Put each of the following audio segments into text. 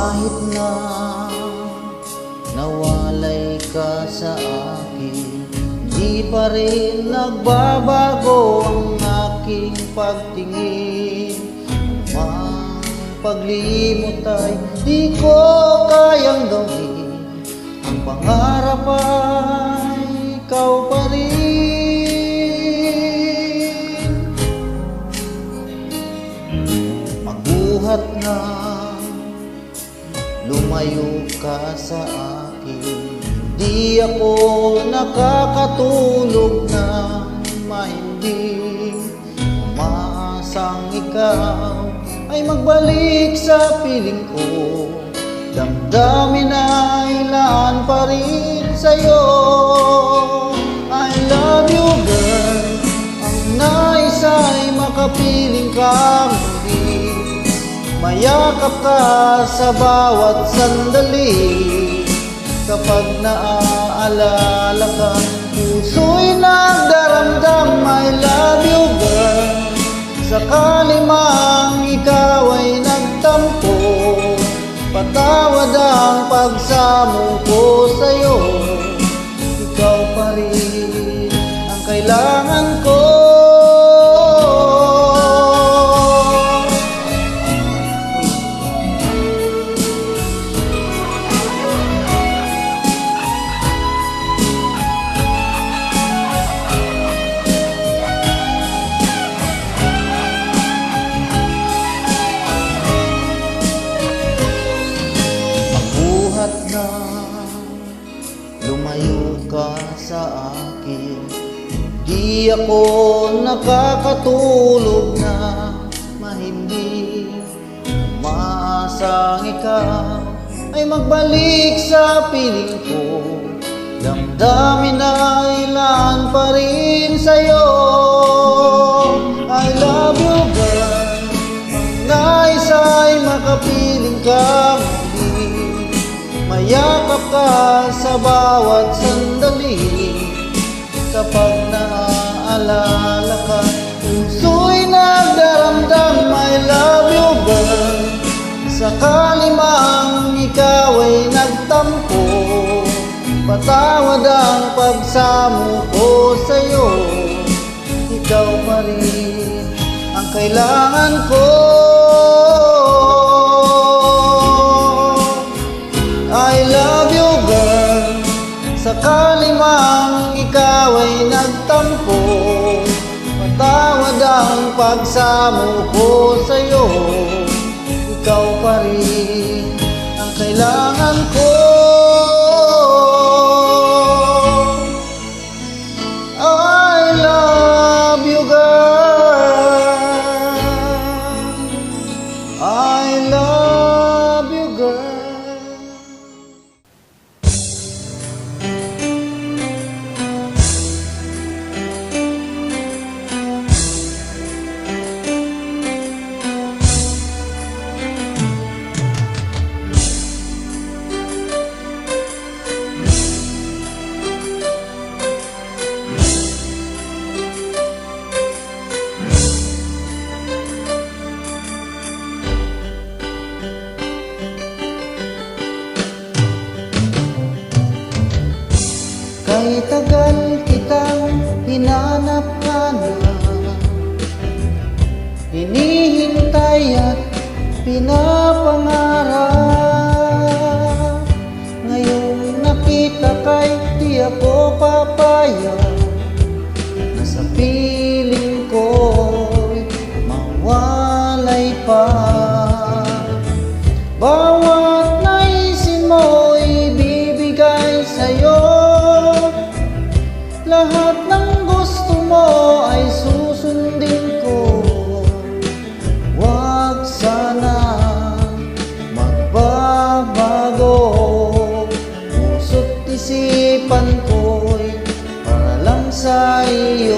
Kahit na nawalay ka sa akin, di pa rin nagbabago ang aking pagtingin. Ang paglimot ay di ko kayang gawin. Ang pangarap ay ikaw pa rin. Magbuhat na lumayo ka sa akin, di ako nakakatulog na mahimbing. Umaasang ikaw ay magbalik sa piling ko. Damdamin ay laan pa rin sa'yo. I love you girl, ang nais ay makapiling ka muli. Mayakap ka sa bawat sandali. Kapag naaalala ka, puso'y nagdaramdam. I love you girl, sakali mang ikaw ay nagtampo. Patawad ang pagsamo ko sa'yo. Ikaw pa rin ang kailangan ko. Na lumayo ka sa akin, di ako nakakatulog na mahimbing. Umaasang ikaw ay magbalik sa piling ko. Damdamin ay laan pa rin sa'yo. I love you girl, ang nais ay makapiling ka muli. Mayakap ka sa bawat sandali. Kapag naaalala ka, puso'y nagdaramdam. I love you girl, sakali mang ikaw ay nagtampo. Patawad ang pagsamo ko sa'yo. Ikaw pa rin ang kailangan ko. I love you girl, sakali mang ikaw ay nagtampo. Patawad ang pagsamo ko sa'yo. Ikaw pa rin ang kailangan ko. I love you girl, I love you girl. Kay tagal kitang hinanap-hanap, hinihintay at pinapangarap. Ngayong nakita kay di ako papayag na sa piling ko'y mawalay pa. Bawat naisin mo'y bibigay sa'yo. Lahat ng gusto mo ay susundin ko. Huwag sana magbabago. Puso't isipan ko'y para lang sa iyo.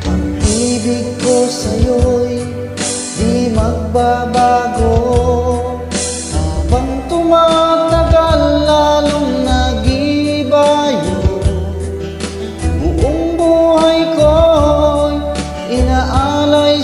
Ang ibig ko sa'yo'y di magbabago. Habang tumatagal lalong nagibayo, buong buhay ko'y inaalay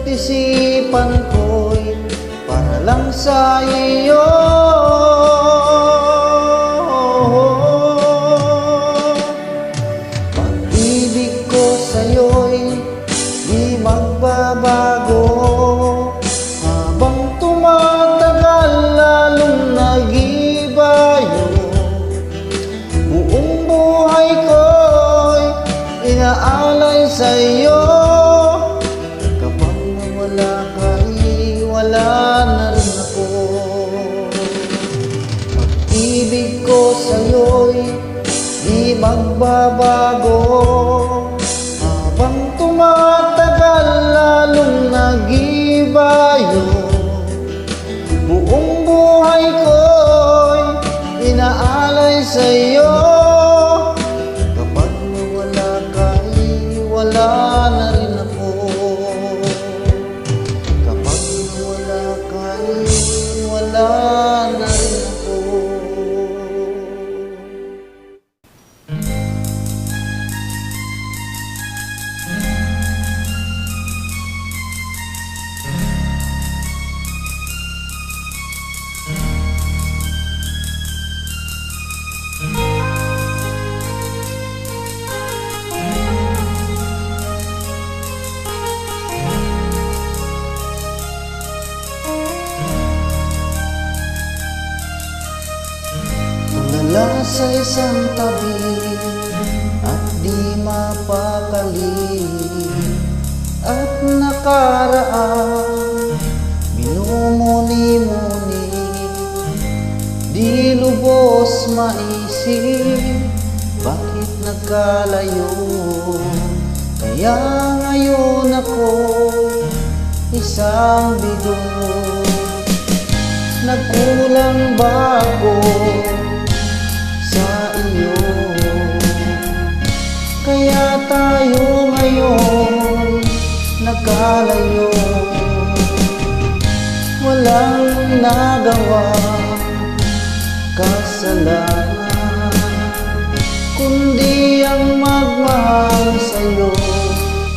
isipan ko'y para lang sa iyo. Pag-ibig ko sa'yo'y di magbabago, habang tumatagal lalong nagibayo. Buong buhay ko'y inaalay sa'yo. Kapag nawala ka'y wala na rin ako. Pag-ibig ko sa'yo'y di magbabago, habang tumatagal lalong nagibayo. Buong buhay ko'y inaalay sa'yo. Kapag nawala ka'y wala na rin ako. Kapag nawala ka'y wala na rin ako. Tulala sa isang tabi at di mapakali, at nakaraan minumuni-muni, di lubos maisip bakit nagkalayo. Kaya ngayon ako isang bigo. Nagkulang ba ako sa iyo? Kaya tayo ngayon nagkalayo. Walang nagawa kasalanan, kundi ang magmahal sa'yo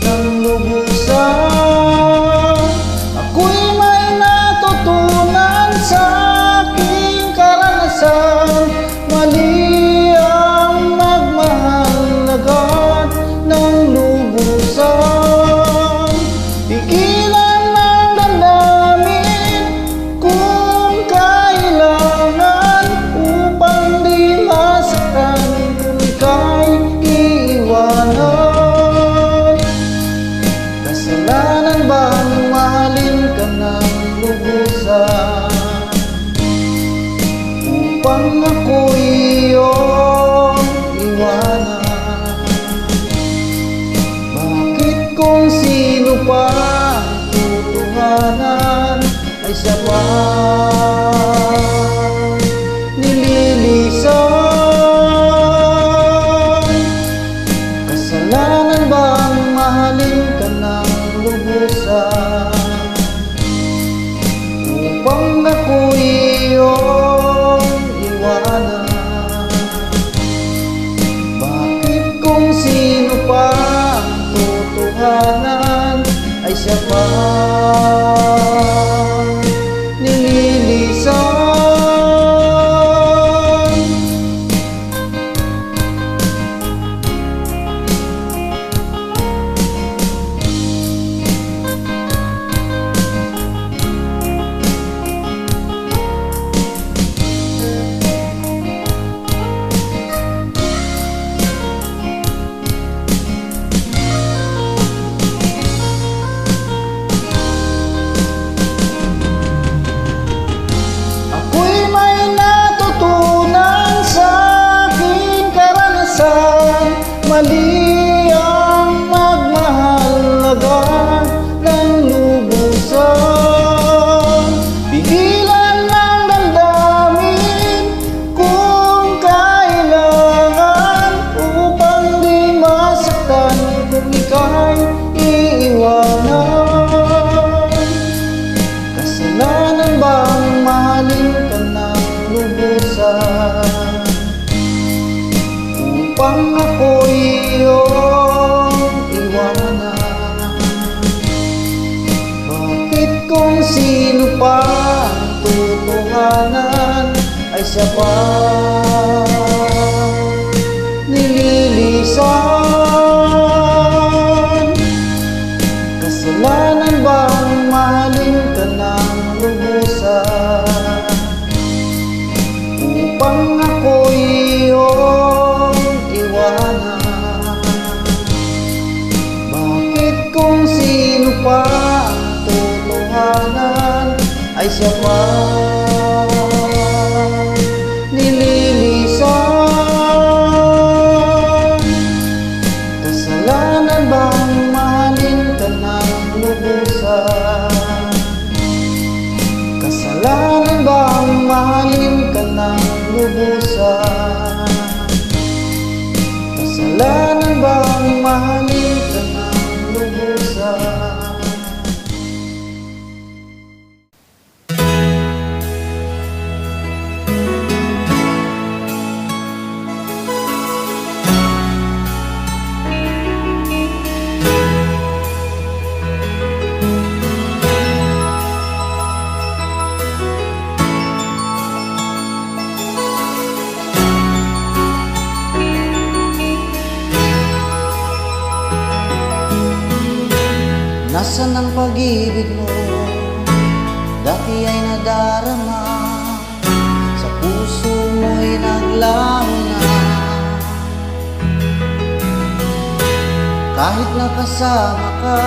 ng lubusan. Ako'y may natutunan sa aking karanasan. Mali ang magmahal agad ng lubusan. Pigilan ng damdamin kung kailangan, upang di masaktan kung ika'y iiwanan. Kasalanan bang mahalin ka ng lubusan, upang ako'y iyong iwanan? Bakit kung sino pa tutuhanan ay siya pa nililisan? Kasalanan bang mahalin ka ng lubusan, upang ako'y iyong iwanan? Bakit kung sino pa tutuhanan ay siya pa nililisan? Mali ang magmahal agad ng lubusan. Pigilan ng damdamin kung kailangan, upang di masaktan kung ika'y iiwanan. Kasalanan bang mahalin ka ng lubusan, upang ako'y iyong iwanan? kung sino pa ang tutuhanan ay siya pa nililisan. Kasalanan bang mahalin ka ng lubusan upang ako'y iyong iwanan? Bakit kung sino pa ang tutuhanan ay siya pa nililisan? Kasalanan bang mahalin ka ng lubusan? Kasalanan bang mahalin ka ng lubusan? Kasalanan bang mahalin ka ng lubusan? Nasaan ang pag-ibig mo? Dati ay nadarama, sa puso mo'y naglaho na. Kahit nakasama ka,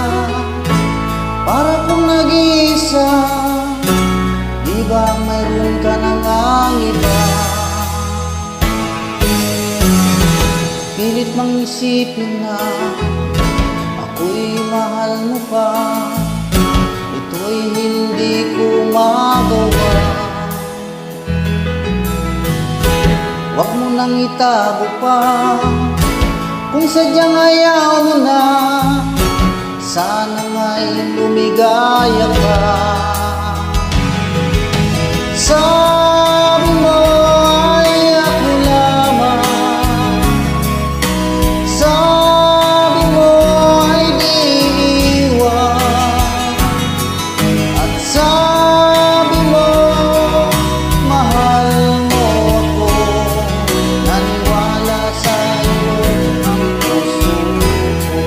para kong nag-iisa. Di ba mayroon ka namang iba? Pilit mang isipin na ako'y mahal mo pa, ito'y hindi ko magawa. Huwag mo nang itago pa, kung sadyang ayaw mo na, sana nga'y lumigaya ka. Sabi mo ay ako lamang, sabi mo ay di iwan, at sabi mo mahal mo ako. Naniwala sa'yo ang puso ko.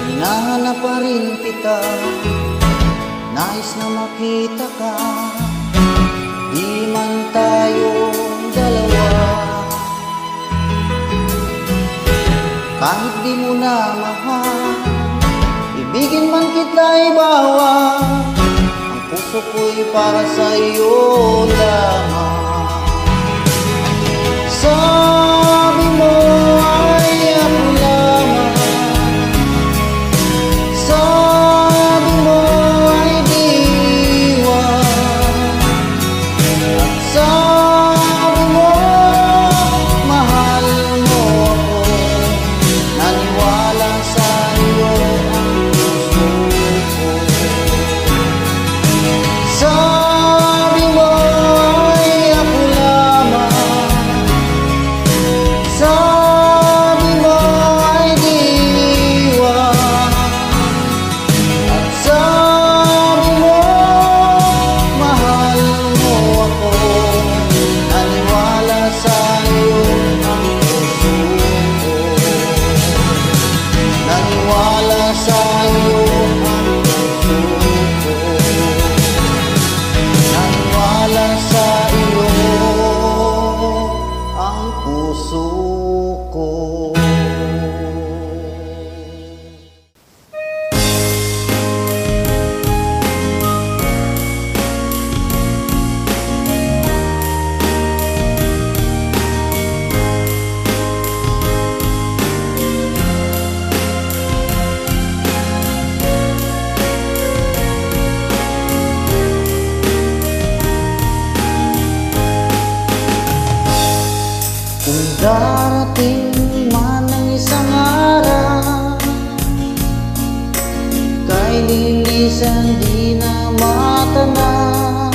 Hinahanap pa rin kita, nais na makita ka, di man tayong dalawa. Kahit di mo na mahal, ibigin man kita'y bawal, ang puso ko'y para sa'yo lamang. Sabi mo ay ako lamang, sabi mo ay di iwan, at sabi mo mahal mo ako. Naniwala sa'yo ang puso ko. Sabi mo ay ako lamang, Darating man ang isang araw, kay lilisan di na matanaw.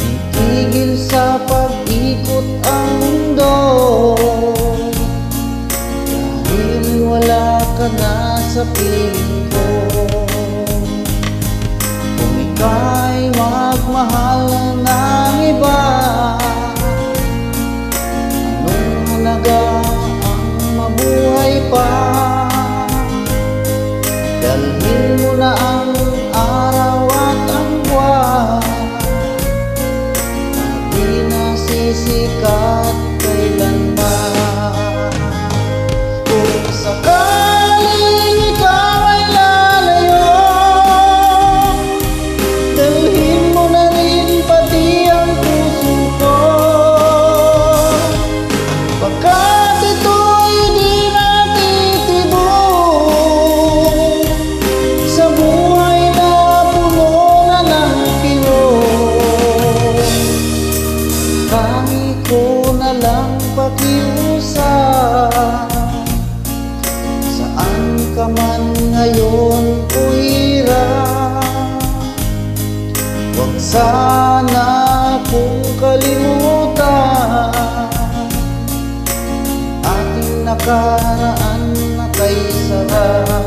Itigil sa pag-ikot ang mundo, dahil wala ka na sa piling ko. Kung ika'y magmahal ng iba, anong halaga ang mabuhay pa? Dalhin mo na ang araw at ang buwan, na di nasisikat kailanman. Kung sakaling ikaw ay lalayo, dalhin mo na rin pati ang puso ko. Pagkat ito'y di natitibok sa buhay na puno na ng kirot. Tangi ko na lang pakiusap, saan ka man ngayon o hirap, huwag sana kung kalimutan ating nakaraan na kay sarap.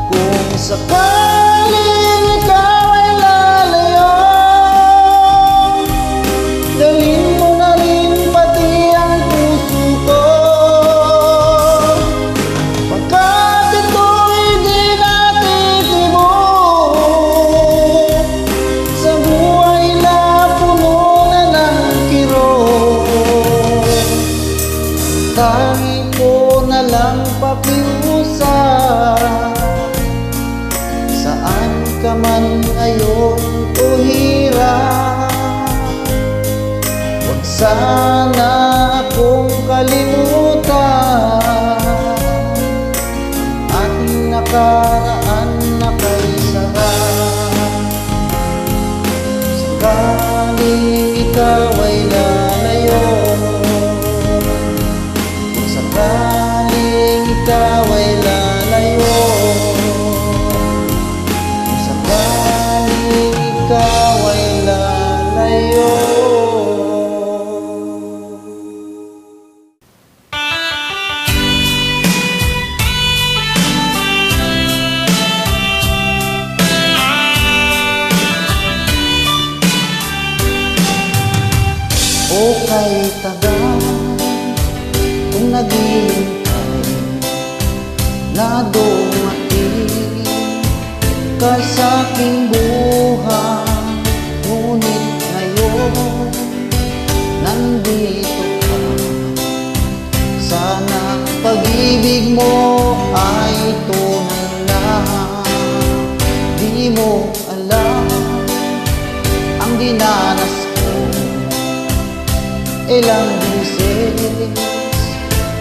Kung sakaling ikaw ay lalayo, dalhin mo na rin pati ang puso ko. Pagkat ito'y di natitibok sa buhay na puno na ng kirot. Tangi ko na lang pakiusap, saan ka man ngayon o hirap, huwag sana akong kalimutan ating nakaraan na kay sarap. Sakaling ikaw ay lalayo, kung sakaling ikaw ay lalayo, ikaw ay lalayo. O kay tagal kung naghihintay na dumating ka sa aking buhay, ngunit ngayon nandito ka. Sana pag-ibig mo ay tunay na. Di mo alam ang dinanas ko, ilang beses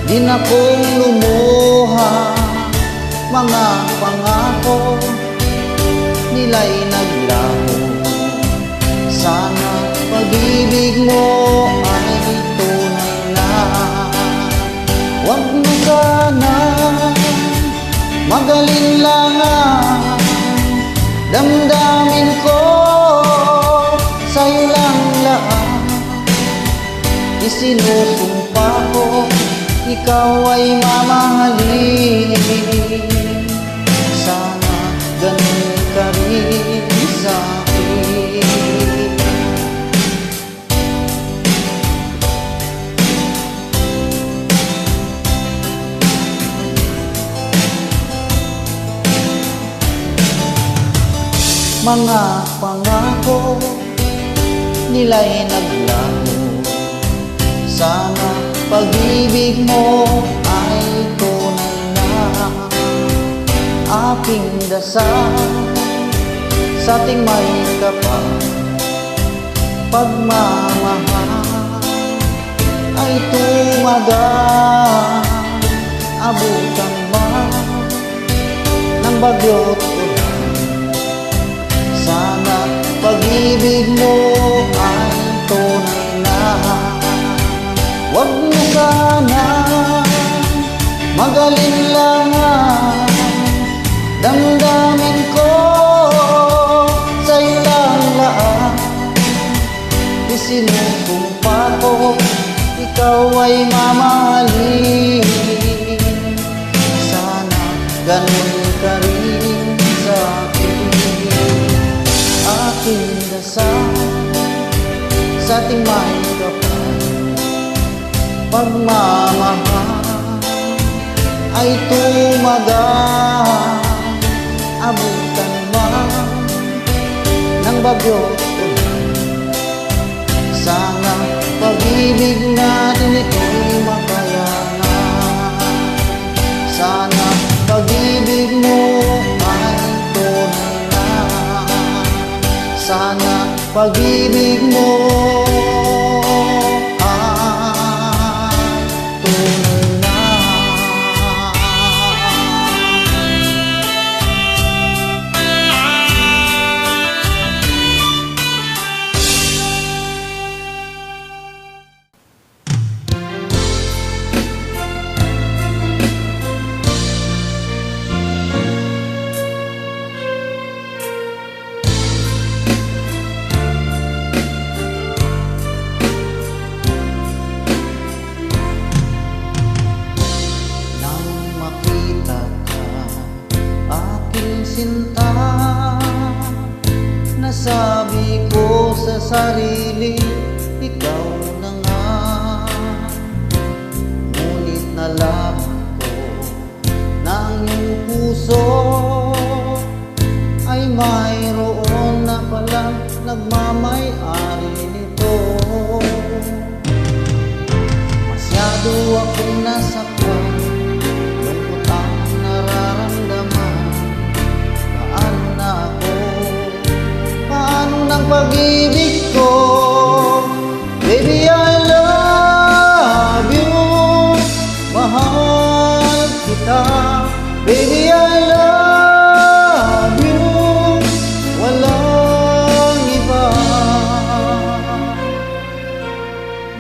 din akong lumuha. Mga pangako nila'y naglaho. Sana pag-ibig mo ay tunay na. Huwag mo sana magalinlangan, damdamin ko sa'yo lang lahat. Isinusumpa ko ikaw ay mamahalin. Sana ganun ka rin sa'kin. Mga pangako nila'y naglaho. Sana pag-ibig mo ay tunay na. aking dasal sa ating may kapal. Pagmamahal ay tumagal, abutan man ng bagyo't ulan. Sana pag-ibig mo ay tunay na. Huwag mo sana mag-alinlangan, damdamin ko sa'yo lang lahat. Isinusumpa ko, ikaw ay mamahalin. Sana ganun ka rin sa akin. Aking dasal sa ating may kapal. Pagmamahal ay tumagal, abutan man ng bagyo't ulan. Sana pag-ibig natin ito'y makayanan. Sana pag-ibig mo ay tunay na. Sana pag-ibig mo ay tunay na. Sinta, nasabi ko sa sarili, ikaw na nga. Ngunit nalaman ko na ang iyong puso ay mayroon na palang nagmamay-ari nito. Masyado akong nasaktan, lungkot ang nararamdaman. Paano ng pag-ibig ko? Baby, I love you. Mahal kita. Baby, I love you. Walang iba.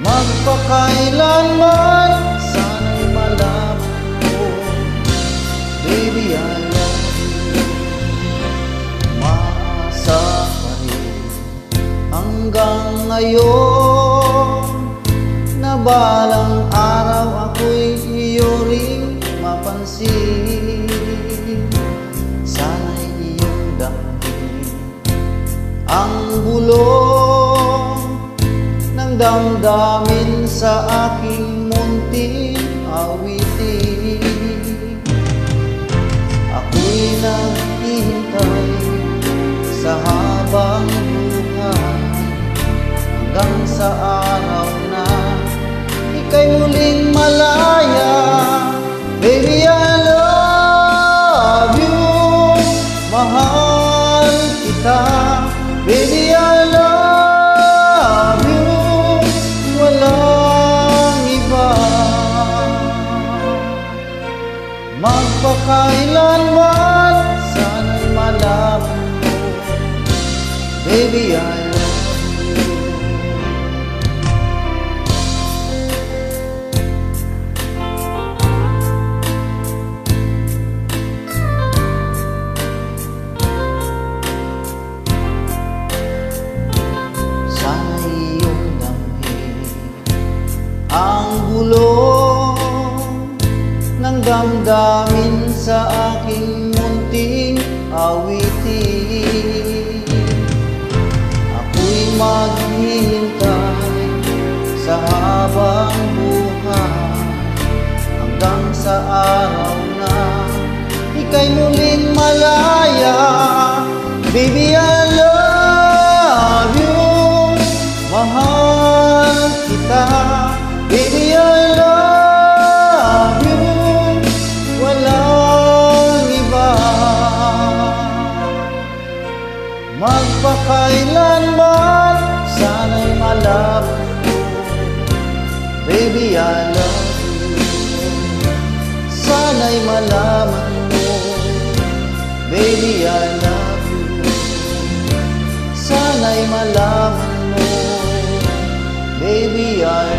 Magpakailanman sana'y malaman ko. Baby, I love you. Maasa pa rin hanggang ngayon na balang araw ako'y iyo ring mapansin. Sana'y iyong damdamin ang bulong ng damdamin sa aking munting awitin. Ako'y naghihintay sa habang buhay hanggang sa araw na ika'y muling malaya. Baby, I love you. Mahal kita. Baby, I love you. Walang iba. Magpakailanman sana'y malaman mo. Baby, I love you. Sana'y iyong damhin ang bulong ng damdamin sa aking munting awitin. Ako'y maghihintay sa habang buhay hanggang sa araw na ika'y muling malaya. Baby, I love you. Mahal kita. Baby, I love you. Walang iba. Baby, I love you. Sana'y malaman mo, baby, I love you. Sana'y malaman mo, baby, I